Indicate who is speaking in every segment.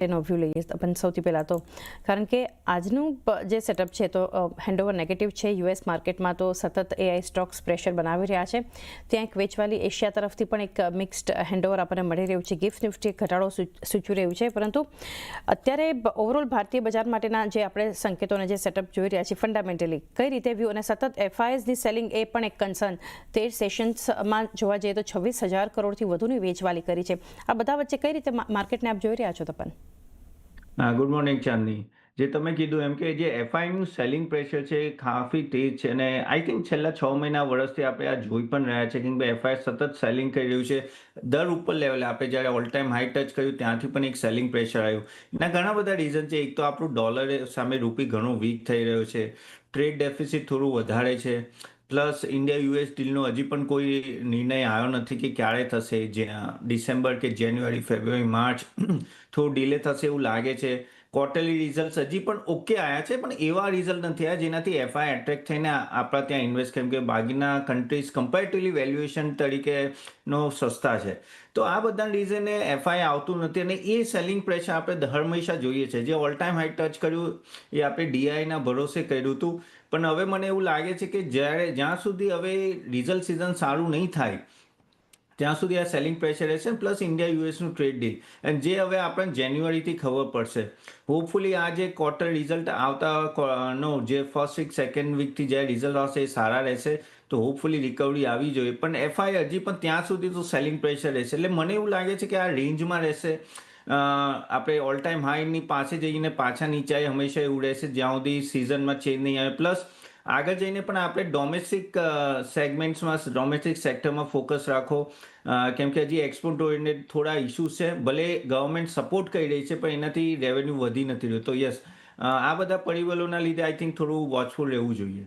Speaker 1: એનો વ્યૂ લઈએ પણ સૌથી પહેલાં તો કારણ કે આજનું જે સેટઅપ છે તો હેન્ડઓવર નેગેટિવ છે યુએસ માર્કેટમાં તો સતત એઆઈ સ્ટોક્સ પ્રેશર બનાવી રહ્યા છે ત્યાં એક વેચવાલી એશિયા તરફથી પણ એક મિક્સ્ડ હેન્ડઓવર આપણને મળી રહ્યું છે ગિફ્ટ નિફ્ટી ઘટાડો સૂચવી રહ્યું છે પરંતુ અત્યારે ઓવરઓલ ભારતીય બજાર માટેના જે આપણે સંકેતોને જે સેટઅપ જોઈ રહ્યા છીએ ફંડામેન્ટલી કઈ રીતે વ્યૂ અને સતત એફઆઈએસની સેલિંગ એ પણ એક કન્સર્ન 13 સેશન્સમાં જોવા જઈએ તો 26,000 કરોડથી વધુની વેચવાલી કરી છે આ બધા વચ્ચે કઈ રીતે માર્કેટને આપ જોઈ રહ્યા છો તપન?
Speaker 2: ગુડ મોર્નિંગ ચાંદની. જે તમે કીધું એમ કે જે એફઆઈનું સેલિંગ પ્રેશર છે એ કાફી તેજ છે અને આઈ થિંક છેલ્લા 6 મહિના વર્ષથી આપણે આ જોઈ પણ રહ્યા છે કે એફઆઈ સતત સેલિંગ કરી રહ્યું છે. દર ઉપર લેવલે આપણે જ્યારે ઓલ ટાઈમ હાઈ ટચ કર્યું ત્યાંથી પણ એક સેલિંગ પ્રેશર આવ્યું. એના ઘણા બધા રીઝન છે. એક તો આપણું ડોલર સામે રૂપી ઘણો વીક થઈ રહ્યો છે. ટ્રેડ ડેફિસિટ થોડું વધારે છે. પ્લસ ઇન્ડિયા યુએસ ડીલનો હજી પણ કોઈ નિર્ણય આવ્યો નથી કે ક્યારે થશે. જે ડિસેમ્બર કે જાન્યુઆરી ફેબ્રુઆરી માર્ચ થોડું ડીલે થશે એવું લાગે છે. ક્વાર્ટરલી રિઝલ્ટ હજી પણ ઓકે આવ્યા છે પણ એવા રિઝલ્ટ નથી આવ્યા જેનાથી એફઆઈ એટ્રેક્ટ થઈને આપણા ત્યાં ઇન્વેસ્ટ કેમ કે બાકીના કન્ટ્રીઝ કમ્પેરેટિવલી વેલ્યુએશન તરીકેનો સસ્તા છે. તો આ બધા રીઝને એફઆઈ આવતું નથી અને એ સેલિંગ પ્રેશર આપણે હંમેશા જોઈએ છે. જે ઓલ ટાઈમ હાઈ ટચ કર્યું એ આપણે ડીઆઈના ભરોસે કર્યું હતું પણ હવે મને એવું લાગે છે કે જ્યાં સુધી હવે રિઝલ્ટ સિઝન સારું નહીં થાય ત્યાં સુધી આ સેલિંગ પ્રેશર રહેશે પ્લસ ઇન્ડિયા યુએસનું ટ્રેડ ડીલ અને જે હવે આપણને જાન્યુઆરીથી ખબર પડશે. હોપફુલી આ જે ક્વાર્ટર રિઝલ્ટ આવતા નો જે ફર્સ્ટ વીક સેકન્ડ વીકથી જે રિઝલ્ટ આવશે એ સારા રહેશે તો હોપફુલી રિકવરી આવી જોઈએ પણ એફઆઈ હજી પણ ત્યાં સુધી તો સેલિંગ પ્રેશર રહેશે એટલે મને એવું લાગે છે કે આ રેન્જમાં રહેશે. આપણે ઓલ ટાઈમ હાઈની પાસે જઈને પાછા નીચે હંમેશા એવું રહેશે જ્યાં સુધી સિઝનમાં ચેન્જ નહીં આવે પ્લસ આગળ જઈને પણ આપણે ડોમેસ્ટિક સેગમેન્ટ્સમાં ડોમેસ્ટિક સેક્ટરમાં ફોકસ રાખો કેમ કે હજી એક્સપોર્ટ ઓરિએન્ટેડ થોડા ઇસ્યુઝ છે. ભલે ગવર્મેન્ટ સપોર્ટ કરી રહી છે પણ એનાથી રેવન્યુ વધી નથી રહ્યો. તો યસ આ બધા પરિબળોના લીધે આઈ થિંક થોડું વોચફુલ રહેવું જોઈએ.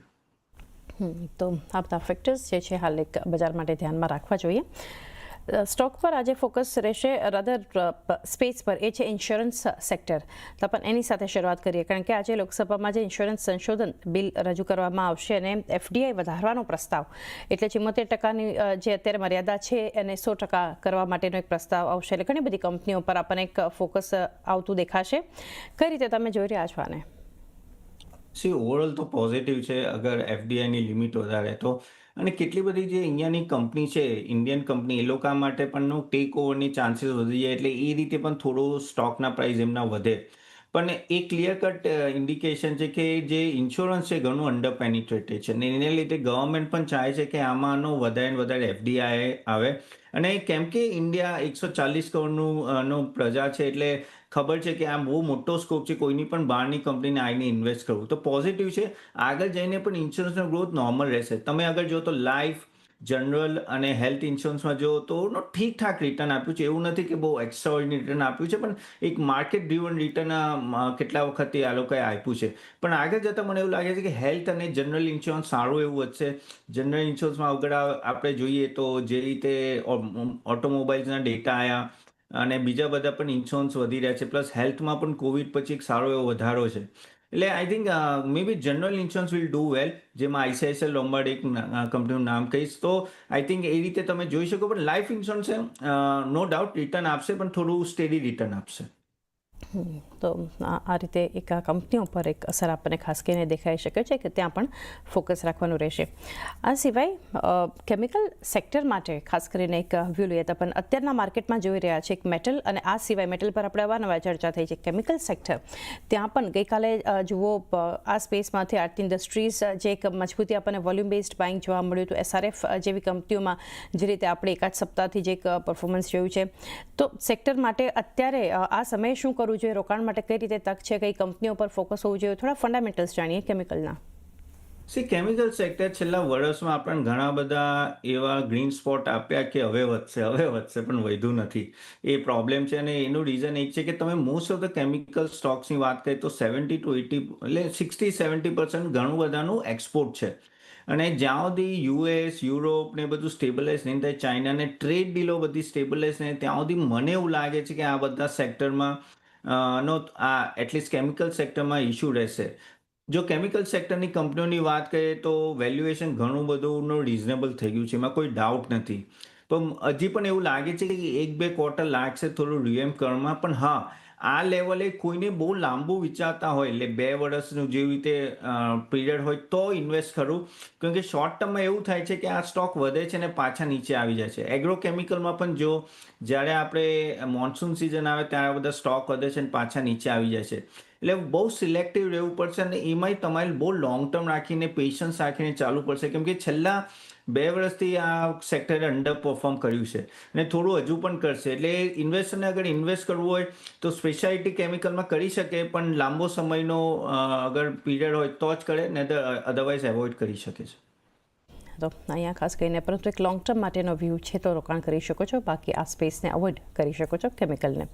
Speaker 1: તો આ બધા ફેક્ટર્સ જે છે હાલ એક બજાર માટે ધ્યાનમાં રાખવા જોઈએ. સ્ટોક પર આજે ફોકસ રહેશે રધર સ્પેસ પર એ છે ઇન્સ્યોરન્સ સેક્ટર. તો પણ એની સાથે શરૂઆત કરીએ કારણ કે આજે લોકસભામાં જે ઇન્સ્યોરન્સ સંશોધન બિલ રજૂ કરવામાં આવશે અને એફડીઆઈ વધારવાનો પ્રસ્તાવ એટલે 74% જે અત્યારે મર્યાદા છે એને 100% કરવા માટેનો એક પ્રસ્તાવ આવશે એટલે ઘણી બધી કંપનીઓ પર આપણને એક ફોકસ આવતું દેખાશે. કઈ રીતે તમે જોઈ રહ્યા છો આને?
Speaker 2: ઓવરઓલ તો પોઝિટિવ છે અગર એફડીઆઈની લિમિટ વધારે તો અને કેટલી બધી જે અહીંયાની કંપની છે ઇન્ડિયન કંપની એ લોકો માટે પણ ટેક ઓવરની ચાન્સીસ વધી જાય એટલે એ રીતે પણ થોડો સ્ટોકના પ્રાઇસ એમના વધે. પણ એ ક્લિયર કટ ઇન્ડિકેશન છે કે જે ઇન્સ્યોરન્સ છે ઘણું અંડર પેનિટ્રેટેડ છે અને એને લીધે ગવર્મેન્ટ પણ ચાહે છે કે આમાંનો વધારે વધારે એફડીઆઈ આવે અને કેમ કે ઇન્ડિયા 140 કરોડનું પ્રજા છે એટલે ખબર છે કે આ બહુ મોટો સ્કોપ છે કોઈની પણ બહારની કંપનીને આવીને ઇન્વેસ્ટ કરવું તો પોઝિટિવ છે. આગળ જઈને પણ ઇન્સ્યોરન્સનો ગ્રોથ નોર્મલ રહેશે. તમે અગર જો તો લાઈફ જનરલ અને હેલ્થ ઇન્સ્યોરન્સમાં જો તો ઠીકઠાક રિટર્ન આપ્યું છે એવું નથી કે બહુ એક્સ્ટ્રા રિટર્ન આપ્યું છે પણ એક માર્કેટ ડ્રીવન રિટર્ન કેટલા વખતથી આ લોકોએ આપ્યું છે. પણ આગળ જતાં મને એવું લાગે છે કે હેલ્થ અને જનરલ ઇન્સ્યોરન્સ સારું એવું વધશે. જનરલ ઇન્સ્યોરન્સમાં અગર આપણે જોઈએ તો જે રીતે ઓટોમોબાઈલ્સના ડેટા આવ્યા અને બીજા બધા પણ ઇન્સ્યોરન્સ વધી રહ્યા છે પ્લસ હેલ્થમાં પણ કોવિડ પછી એક સારો એવો વધારો છે. એટલે I think may be general insurance will do well જેમાં આઈસીઆઈસીઆઈ લોમ્બાર્ડ એક કંપનીનું નામ કહીશ તો આઈ થિંક એ રીતે તમે જોઈ શકો પણ life insurance no doubt return આપશે પણ થોડું સ્ટેડી રિટર્ન આપશે.
Speaker 1: તો આ રીતે એક આ કંપનીઓ પર એક અસર આપણને ખાસ કરીને દેખાઈ શકે છે કે ત્યાં પણ ફોકસ રાખવાનું રહેશે. આ સિવાય કેમિકલ સેક્ટર માટે ખાસ કરીને એક વ્યૂ લઈએ તો પણ અત્યારના માર્કેટમાં જોઈ રહ્યા છે એક મેટલ અને આ સિવાય મેટલ પર આપણે અવારનવાર ચર્ચા થઈ છે કેમિકલ સેક્ટર ત્યાં પણ ગઈકાલે જુઓ આ સ્પેસમાંથી આરતી ઇન્ડસ્ટ્રીઝ જે એક મજબૂતી આપણને વોલ્યુમ બેઝડ બાઇંગ જોવા મળ્યું હતું. એસઆરએફ જેવી કંપનીઓમાં જે રીતે આપણે એકાદ સપ્તાહથી જે એક પરફોર્મન્સ જોયું છે તો સેક્ટર માટે અત્યારે આ સમયે શું કરવું જોઈએ, રોકાણ માટે કઈ રીતે તક છે, કઈ કંપનીઓ પર ફોકસ હોવું જોઈએ, થોડા ફંડામેન્ટલ્સ જાણીએ કેમિકલના.
Speaker 2: કેમિકલ સેક્ટર છેલ્લા વર્ષમાં આપણને ઘણા બધા એવા ગ્રીન સ્પોટ આપ્યા કે હવે વધશે પણ વધ્યું નથી. એ પ્રોબ્લેમ છે અને એનું રીઝન એક છે કે તમે મોસ્ટ ઓફ ધ કેમિકલ સ્ટોક્સની વાત કરીએ તો 70 to 80 એટલે 60-70% ઘણું બધાનું એક્સપોર્ટ છે. અને જ્યાં સુધી યુએસ યુરોપ ને બધું સ્ટેબલાઇઝ નહીં થાય ચાઇનાને ટ્રેડ ડીલો બધી સ્ટેબલાઇઝ નહીં ત્યાં સુધી મને એવું લાગે છે કે આ બધા સેક્ટરમાં આ એટલીસ્ટ કેમિકલ સેક્ટરમાં ઇશ્યુ રહેશે. જો કેમિકલ સેક્ટરની કંપનીઓની વાત કરીએ તો વેલ્યુએશન ઘણું બધું રિઝનેબલ થઈ ગયું છે એમાં કોઈ ડાઉટ નથી. તો હજી પણ એવું લાગે છે કે 1-2 ક્વાર્ટર લાગશે થોડું રિએમ કરવામાં પણ હા આ લેવલે કોઈને બહુ લાંબુ વિચારતા હોય એટલે 2 વર્ષનું જેવી રીતે પીરિયડ હોય તો ઇન્વેસ્ટ કરવું. કેમ કે શોર્ટ ટર્મમાં એવું થાય છે કે આ સ્ટોક વધે છે ને પાછા નીચે આવી જાય છે. એગ્રોકેમિકલમાં પણ જો જ્યારે આપણે મોન્સૂન સિઝન આવે ત્યારે બધા સ્ટોક વધે છે ને પાછા નીચે આવી જાય છે. એટલે બહુ સિલેક્ટિવ રહેવું પડશે અને એમાંય તમારે બહુ લોંગ ટર્મ રાખીને પેશન્સ રાખીને ચાલવું પડશે. કેમ કે છેલ્લા 2 વર્ષથી આ સેક્ટરે અંડર પરફોર્મ કર્યું છે અને થોડું હજુ પણ કરશે. એટલે ઇન્વેસ્ટરને અગર ઇન્વેસ્ટ કરવું હોય તો સ્પેશિયાલિટી કેમિકલમાં કરી શકે, પણ લાંબો સમયનો અગર પીરિયડ હોય તો જ કરે, ને અદરવાઇઝ એવોઇડ કરી શકે છે.
Speaker 1: તો અહીંયા ખાસ કરીને પરંતુ એક લોંગ ટર્મ માટેનો વ્યૂ છે તો રોકાણ કરી શકો છો, બાકી આ સ્પેસને અવોઇડ કરી શકો છો કેમિકલને.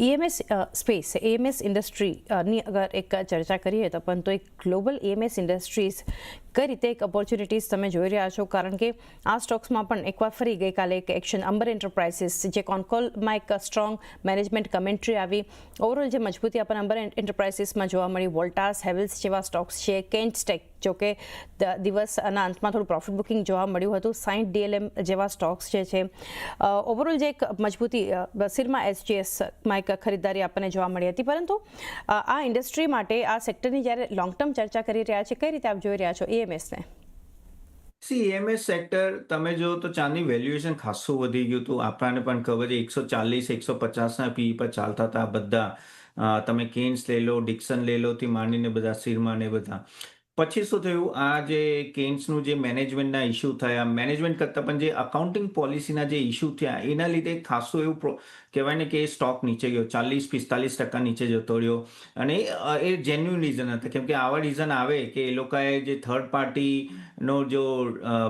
Speaker 1: EMS સ્પેસ, EMS ઇન્ડસ્ટ્રીની અગર એક ચર્ચા કરીએ તો પરંતુ એક ગ્લોબલ EMS ઇન્ડસ્ટ્રીઝ કઈ રીતે એક ઓપોર્ચ્યુનિટીઝ તમે જોઈ રહ્યા છો? કારણ કે આ સ્ટોક્સમાં પણ એકવાર ફરી ગઈકાલે એક એક્શન અંબર એન્ટરપ્રાઇઝિસ જે કોન્કોલમાં એક સ્ટ્રોંગ મેનેજમેન્ટ કમેન્ટ્રી આવી, ઓવરઓલ જે મજબૂતી આપણને અંબર એન્ટરપ્રાઇઝિસમાં જોવા મળી. વોલ્ટાસ, હેવલ્સ જેવા સ્ટોક્સ છે. કેન્ટ સ્ટેક જો કે દિવસના અંતમાં થોડું પ્રોફિટ બુકિંગ જોવા મળ્યું હતું. 60 DLM જેવા સ્ટોક્સ જે છે, ઓવરઓલ જે એક મજબૂતી સિરમા SGSમાં એક ખરીદદારી આપણને જોવા મળી હતી. પરંતુ આ ઇન્ડસ્ટ્રી માટે આ સેક્ટરની જ્યારે લોંગ ટર્મ ચર્ચા કરી રહ્યા છે, કઈ રીતે આપ જોઈ રહ્યા છો EMSને?
Speaker 2: EMS સેક્ટર તમે જો તો ચાંદની વેલ્યુએશન ખાસું વધી ગયું હતું. આપણને પણ ખબર છે 140-150ના PE પર ચાલતા હતા બધા. તમે કેન્સ લઈ લો, ડિક્સન લઈ લો થી માંડીને બધા સિરમા ને બધા. પછી શું થયું, આ જે કેન્સનું જે મેનેજમેન્ટના ઇસ્યુ થયા, મેનેજમેન્ટ કરતાં પણ જે અકાઉન્ટિંગ પોલિસીના જે ઇસ્યુ થયા એના લીધે ખાસું એવું કહેવાય ને કે એ સ્ટોક નીચે ગયો, 40-45% નીચે જતો રહ્યો. અને એ જેન્યુઇન રીઝન હતા. કેમ કે આવા રીઝન આવે કે એ લોકોએ જે થર્ડ પાર્ટીનો જો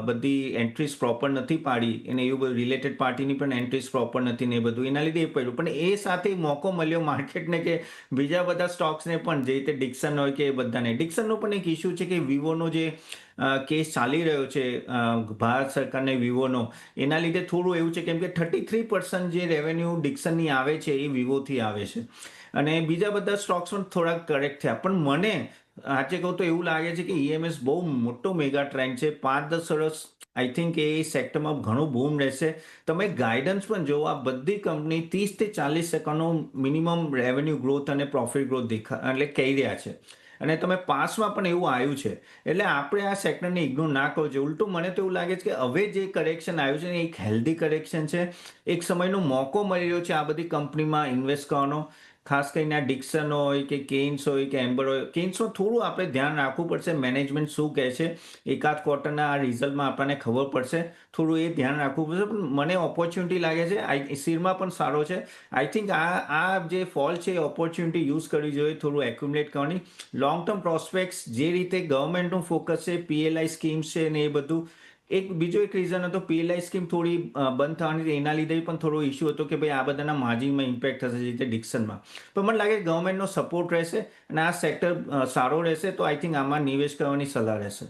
Speaker 2: બધી એન્ટ્રીઝ પ્રોપર નથી પાડી અને એવું બધું રિલેટેડ પાર્ટીની પણ એન્ટ્રીઝ પ્રોપર નથી ને એ બધું, એના લીધે એ પડ્યું. પણ એ સાથે મોકો મળ્યો માર્કેટને કે બીજા બધા સ્ટોક્સને પણ, જે રીતે ડિક્સન હોય કે એ બધાને. ડિક્સનનો પણ એક ઇસ્યુ છે કે વિવોનો જે કેસ ચાલી રહ્યો છે ભારત સરકારને વિવોનો, એના લીધે થોડું એવું છે. કેમ કે 33% જે રેવન્યુ ડિક્સનની આવે છે એ વિવોથી આવે છે. અને બીજા બધા સ્ટોક્સ પણ થોડાક કરેક્ટ થયા. પણ મને આજે કહું તો એવું લાગે છે કે EMS બહુ મોટો મેગા ટ્રેન્ડ છે. 5-10 વર્ષ આઈ થિંક એ સેક્ટરમાં ઘણું બૂમ રહેશે. તમે ગાઈડન્સ પણ જો, આ બધી કંપની 30-40%નો મિનિમમ રેવન્યુ ગ્રોથ અને પ્રોફિટ ગ્રોથ એટલે કહી રહ્યા છે. અને તમે પાસમાં પણ એવું આવ્યું છે. એટલે આપણે આ સેક્ટરને ઇગ્નોર ના કરવો જોઈએ. ઉલટું મને તો એવું લાગે છે કે હવે જે કરેક્શન આવ્યું છે ને એક હેલ્ધી કરેક્શન છે. એક સમયનો મોકો મળી રહ્યો છે આ બધી કંપનીમાં ઇન્વેસ્ટ કરવાનો. ખાસ કરીને આ ડિક્સન હોય કે કેન્સ હોય કે એમ્બર હોય. કેન્સમાં થોડું આપણે ધ્યાન રાખવું પડશે, મેનેજમેન્ટ શું કહે છે. એકાદ ક્વાર્ટરના આ રિઝલ્ટમાં આપણને ખબર પડશે. થોડું એ ધ્યાન રાખવું પડશે. પણ મને ઓપોર્ચ્યુનિટી લાગે છે. સિરમાં પણ સારો છે. આઈ થિંક આ જે ફોલ છે એ ઓપોર્ચ્યુનિટી યુઝ કરવી જોઈએ, થોડું એક્યુમ્યુલેટ કરવાની. લોંગ ટર્મ પ્રોસ્પેક્ટ્સ જે રીતે ગવર્મેન્ટનું ફોકસ છે, PLI સ્કીમ્સ છે ને એ બધું. બીજો એક રીઝન હતો, PLI સ્કીમ થોડી બંધ થવાની, એના લીધે પણ થોડો ઇસ્યુ હતો કે ભાઈ આ બધાના માર્જિનમાં ઇમ્પેક્ટ થશે, જે રીતે ડિક્સનમાં. પણ મને લાગે ગવર્મેન્ટનો સપોર્ટ રહેશે અને આ સેક્ટર સારો રહેશે, તો આઈ થિંક આમાં નિવેશ કરવાની સલાહ રહેશે.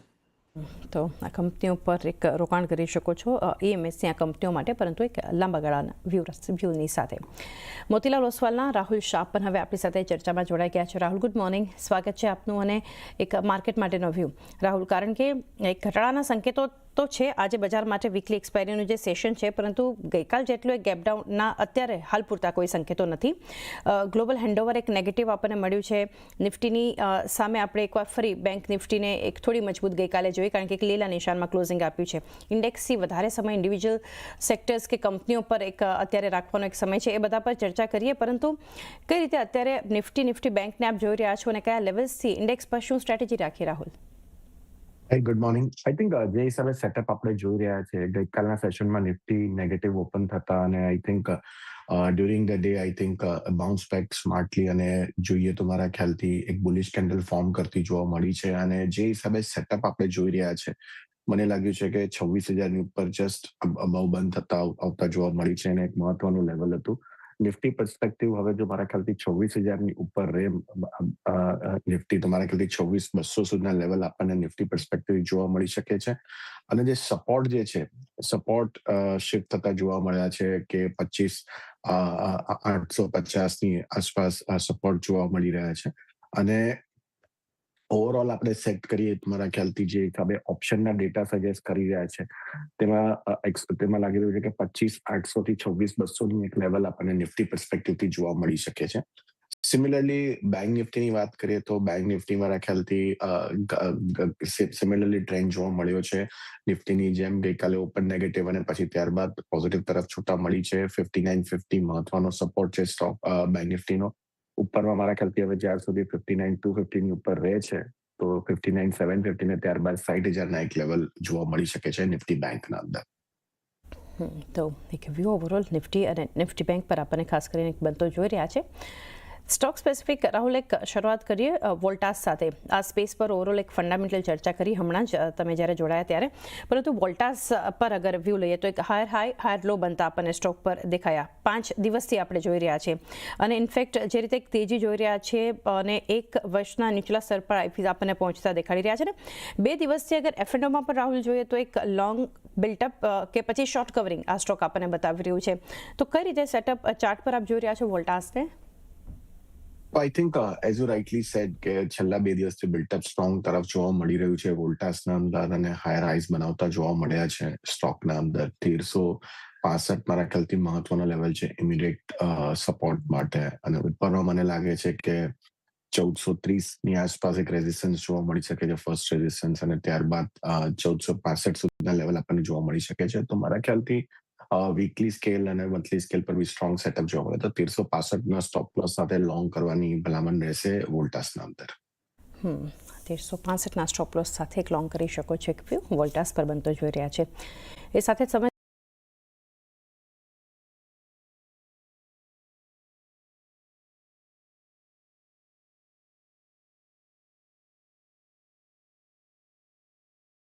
Speaker 1: તો આ કંપનીઓ પર એક રોકાણ કરી શકો છો EMSની આ કંપનીઓ માટે, પરંતુ એક લાંબા ગાળાના વ્યૂની સાથે. મોતીલાલ ઓસવાલના રાહુલ શાહ પણ હવે આપણી સાથે ચર્ચામાં જોડાઈ ગયા છે. રાહુલ, ગુડ મોર્નિંગ, સ્વાગત છે આપનું અને એક માર્કેટ માટેનો વ્યૂ. રાહુલ, કારણ કે એક ઘટાડાના સંકેતો તો છે આજે બજાર માટે વીકલી એક્સપાયરીનું જે સેશન છે, પરંતુ ગઈકાલ જેટલું એક ગેપડાઉનના અત્યારે હાલ પૂરતા કોઈ સંકેતો નથી. ગ્લોબલ હેન્ડઓવર એક નેગેટિવ આપણને મળ્યું છે. નિફ્ટીની સામે આપણે એકવાર ફરી બેંક નિફ્ટીને એક થોડી મજબૂત ગઈકાલે જોઈ, કારણ કે એક લીલા નિશાનમાં ક્લોઝિંગ આપ્યું છે. ઇન્ડેક્સથી વધારે સમય ઇન્ડિવિજ્યુઅલ સેક્ટર્સ કે કંપનીઓ પર એક અત્યારે રાખવાનો એક સમય છે. એ બધા પર ચર્ચા કરીએ, પરંતુ કઈ રીતે અત્યારે નિફ્ટી બેંકને આપ જોઈ રહ્યા છો અને કયા લેવલ્સથી ઇન્ડેક્સ પર શું strategy rakhi, Rahul?
Speaker 3: Good morning. I think જે હિસાબે સેટઅપ આપણે જોઈ રહ્યા છે, ગઈકાલના સેશનમાં નિફ્ટી નેગેટિવ ઓપન થતા અને I think during the day I think bounce back smartly અને જોઈએ તો મારા ખ્યાલથી એક બુલિશ કેન્ડલ ફોર્મ કરતી જોવા મળી છે. અને જે હિસાબે સેટઅપ આપણે જોઈ રહ્યા છે, મને લાગ્યું છે કે 26,000ની ઉપર જસ્ટ અબાઉ બંધ થતા આવતા જોવા મળી છે અને એક મહત્વનું લેવલ હતું. નિફ્ટી પર્સપેક્ટિવ હવે જો મારા ખ્યાલથી 26,000ની ઉપર રહે નિફ્ટી, તો મારા ખ્યાલથી 26,200 સુધીના લેવલ આપણને નિફ્ટી પર્સપેક્ટિવ જોવા મળી શકે છે. અને જે સપોર્ટ સપોર્ટ શિફ્ટ થતા જોવા મળ્યા છે કે 25,850ની આસપાસ સપોર્ટ જોવા મળી રહ્યા છે. અને ઓવરઓલ આપણે સેટ કરીએ મારા ખ્યાલથી જે હિસાબે ઓપ્શનના ડેટા સજેસ્ટ કરી રહ્યા છે, તેમાં લાગી રહ્યું છે કે 25,800 થી 26,200ની એક લેવલ આપણને નિફ્ટી પર્સપેક્ટિવથી જોવા મળી શકે છે. સિમિલરલી બેંક નિફ્ટીની વાત કરીએ તો બેંક નિફ્ટી મારા ખ્યાલથી સિમિલરલી ટ્રેન્ડ જોવા મળ્યો છે. નિફ્ટીની જેમ ગઈકાલે ઓપન નેગેટિવ અને પછી ત્યારબાદ પોઝિટિવ તરફ છૂટા મળી છે. 5950 મહત્વનો સપોર્ટ છે બેંક નિફ્ટીનો. ઉપરમાં મારા ખ્યાલથી હવે જ્યાર સુધી 59,250 ની ઉપર રહે છે તો 59,750 ને ત્યારબાદ 60,000ના એક લેવલ જોવા મળી શકે છે નિફ્ટી બેંકના અંદર.
Speaker 1: તો એક વ્યૂ ઓવરઓલ નિફ્ટી અને નિફ્ટી બેંક પર આપણને ખાસ કરીને એક બનતો જોઈ રહ્યા છે. સ્ટોક સ્પેસિફિક રાહુલ એક શરૂઆત કરીએ વોલ્ટાસ સાથે. આ સ્પેસ પર ઓવરઓલ એક ફંડામેન્ટલ ચર્ચા કરી હમણાં જ તમે જ્યારે જોડાયા ત્યારે, પરંતુ વોલ્ટાસ પર અગર વ્યૂ લઈએ તો એક હાયર હાઈ હાયર લો બનતા આપણને સ્ટોક પર દેખાયા. 5 દિવસથી આપણે જોઈ રહ્યા છીએ અને ઇનફેક્ટ જે રીતે એક તેજી જોઈ રહ્યા છે અને 1 વર્ષના નીચલા સ્તર પર આઈપીસ આપણને પહોંચતા દેખાડી રહ્યા છે ને. 2 દિવસથી અગર એફએનઓમાં પણ રાહુલ જોઈએ તો એક લોંગ બિલ્ટઅપ કે પછી શોર્ટ કવરિંગ આ સ્ટોક આપણને બતાવી રહ્યું છે. તો કઈ રીતે સેટઅપ ચાર્ટ પર આપ જોઈ રહ્યા છો વોલ્ટાસને?
Speaker 3: I think as you rightly said કે છેલ્લા 2 દિવસથી બિલ્ટઅપ સ્ટ્રોંગ તરફ જોવા મળી રહ્યું છે વોલ્ટાસના અંદર અને હાયર હાઈઝ બનાવતા જોવા મળ્યા છે સ્ટોકના અંદર. 1365 મારા ખ્યાલથી મહત્વનો લેવલ છે ઇમિડિયેટ સપોર્ટ માટે અને ઉપરમાં મને લાગે છે કે 1430 ની આસપાસ એક રેઝિસ્ટન્સ જોવા મળી શકે છે ફર્સ્ટ રેઝિસ્ટન્સ અને ત્યારબાદ 1465 સુધીના લેવલ આપણને જોવા મળી શકે છે. તો મારા ખ્યાલથી વીકલી સ્કેલ અને મંથલી સ્કેલ પર બી સ્ટ્રોંગ સેટઅપ જોવા મળે તો 1365ના સ્ટોપ લોસ સાથે લોંગ કરવાની ભલામણ રહેશે વોલ્ટાસના અંદર.
Speaker 1: 1365ના સ્ટોપ લોસ સાથે એક લોંગ કરી શકો છો એક વ્યૂ વોલ્ટાસ પર બનતો જોઈ રહ્યા છે. એ સાથે સમય